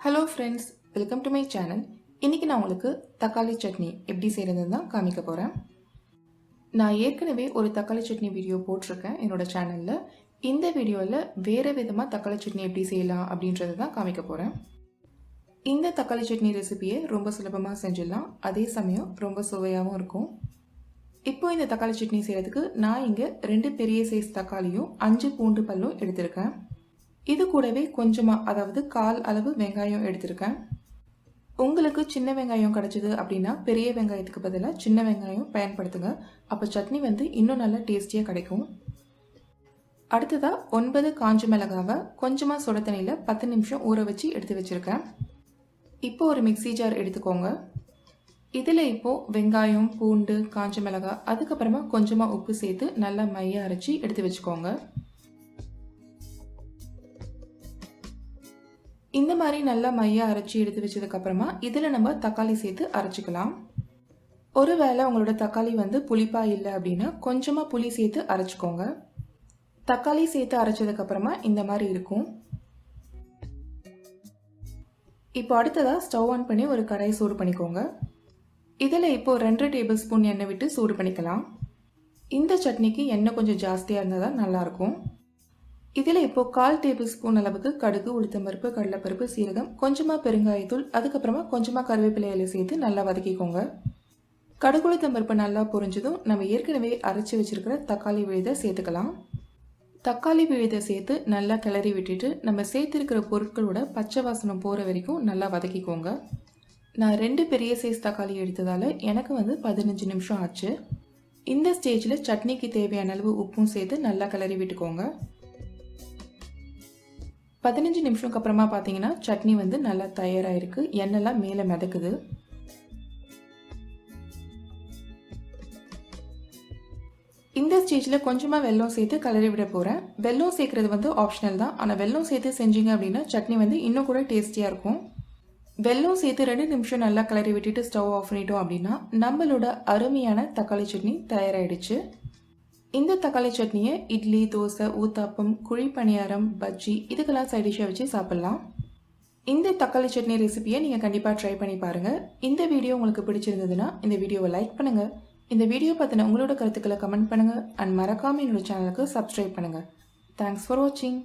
Hello friends, welcome to my channel. இன்றைக்கி நான் உங்களுக்கு தக்காளி சட்னி எப்படி செய்கிறதுன்னு தான் காமிக்க போகிறேன். நான் ஏற்கனவே ஒரு தக்காளி சட்னி வீடியோ போட்டிருக்கேன் என்னோடய சேனலில். இந்த வீடியோவில் வேறு விதமாக தக்காளி சட்னி எப்படி செய்யலாம் அப்படின்றது தான் காமிக்க போகிறேன். இந்த தக்காளி சட்னி ரெசிபியை ரொம்ப சுலபமாக செஞ்சிடலாம், அதே சமயம் ரொம்ப சுவையாகவும் இருக்கும். இப்போ இந்த தக்காளி சட்னி செய்கிறதுக்கு நான் இங்கே 2 பெரிய சைஸ் தக்காளியும் 5 பூண்டு பல்லும் எடுத்திருக்கேன். இது கூடவே கொஞ்சமாக, அதாவது 1/4 அளவு வெங்காயம் எடுத்திருக்கேன். உங்களுக்கு சின்ன வெங்காயம் கிடச்சிது அப்படின்னா பெரிய வெங்காயத்துக்கு பதிலாக சின்ன வெங்காயம் பயன்படுத்துங்க. அப்போ சட்னி இன்னும் நல்லா டேஸ்டியாக கிடைக்கும். அடுத்ததாக 9 காஞ்ச மிளகாவை கொஞ்சமாக சுட தண்ணியில் 10 நிமிஷம் ஊற வச்சு எடுத்து வச்சுருக்கேன். இப்போ ஒரு மிக்சி ஜார் எடுத்துக்கோங்க. இதில் இப்போது வெங்காயம், பூண்டு, காஞ்ச மிளகாய், அதுக்கப்புறமா கொஞ்சமாக உப்பு சேர்த்து நல்லா மைய அரைச்சி எடுத்து வச்சுக்கோங்க. இந்த மாதிரி நல்லா மைய அரைச்சி எடுத்து வச்சதுக்கப்புறமா இதில் நம்ம தக்காளி சேர்த்து அரைச்சிக்கலாம். ஒருவேளை உங்களோட தக்காளி புளிப்பாக இல்லை அப்படின்னா கொஞ்சமாக புளி சேர்த்து அரைச்சிக்கோங்க. தக்காளி சேர்த்து அரைச்சதுக்கப்புறமா இந்த மாதிரி இருக்கும். இப்போ அடுத்ததாக ஸ்டவ் ஆன் பண்ணி ஒரு கடாய் சூடு பண்ணிக்கோங்க. இதில் இப்போது 2 டேபிள் ஸ்பூன் எண்ணெய் விட்டு சூடு பண்ணிக்கலாம். இந்த சட்னிக்கு எண்ணெய் கொஞ்சம் ஜாஸ்தியாக இருந்தால் தான் நல்லாயிருக்கும். இதில் இப்போது 1/4 டேபிள் ஸ்பூன் அளவுக்கு கடுகு, உளுத்தம்பருப்பு, கடலைப்பருப்பு, சீரகம், கொஞ்சமாக பெருங்காயத்தூள், அதுக்கப்புறமா கொஞ்சமாக கருவேப்பிலை இலை சேர்த்து நல்லா வதக்கிக்கோங்க. கடுகு, உளுத்தம்பருப்பு நல்லா பொரிஞ்சதும் நம்ம ஏற்கனவே அரைச்சி வச்சுருக்கிற தக்காளி விழுதை சேர்த்துக்கலாம். தக்காளி விழுதை சேர்த்து நல்லா கிளறி விட்டுட்டு நம்ம சேர்த்துருக்கிற பொருட்களோட பச்சை வாசனம் போகிற வரைக்கும் நல்லா வதக்கிக்கோங்க. நான் 2 பெரிய சைஸ் தக்காளி எடுத்ததால் எனக்கு 15 நிமிஷம் ஆச்சு. இந்த ஸ்டேஜில் சட்னிக்கு தேவையான அளவு உப்பும் சேர்த்து நல்லா கிளறி விட்டுக்கோங்க. 15 நிமிஷம்க்கு அப்புறமா பார்த்தீங்கன்னா சட்னி நல்லா தயாராகிருக்கு. எண்ணெய்லாம் மேலே மிதக்குது. இந்த ஸ்டேஜில் கொஞ்சமாக வெல்லம் சேர்த்து கலரி விட போகிறேன். வெல்லம் சேர்க்குறது ஆப்ஷனல் தான், ஆனால் வெல்லம் சேர்த்து செஞ்சீங்க அப்படின்னா சட்னி இன்னும் கூட டேஸ்டியாக இருக்கும். வெல்லம் சேர்த்து 2 நிமிஷம் நல்லா கலரி விட்டுட்டு ஸ்டவ் ஆஃப் பண்ணிட்டோம் அப்படின்னா நம்மளோட அருமையான தக்காளி சட்னி தயாராகிடுச்சு. இந்த தக்காளி சட்னியை இட்லி, தோசை, ஊத்தாப்பம், குழி பணியாரம், பஜ்ஜி இதுக்கெல்லாம் சைட் டிஷ்ஷாக வச்சு சாப்பிட்லாம். இந்த தக்காளி சட்னி ரெசிபியை நீங்கள் கண்டிப்பாக ட்ரை பண்ணி பாருங்கள். இந்த வீடியோ உங்களுக்கு பிடிச்சிருந்ததுன்னா இந்த வீடியோவை லைக் பண்ணுங்கள். இந்த வீடியோ பற்றின உங்களோட கருத்துக்களை கமெண்ட் பண்ணுங்கள். அண்ட் மறக்காமல் என்னோட சேனலுக்கு சப்ஸ்கிரைப் பண்ணுங்கள். தேங்க்ஸ் ஃபார் வாட்சிங்.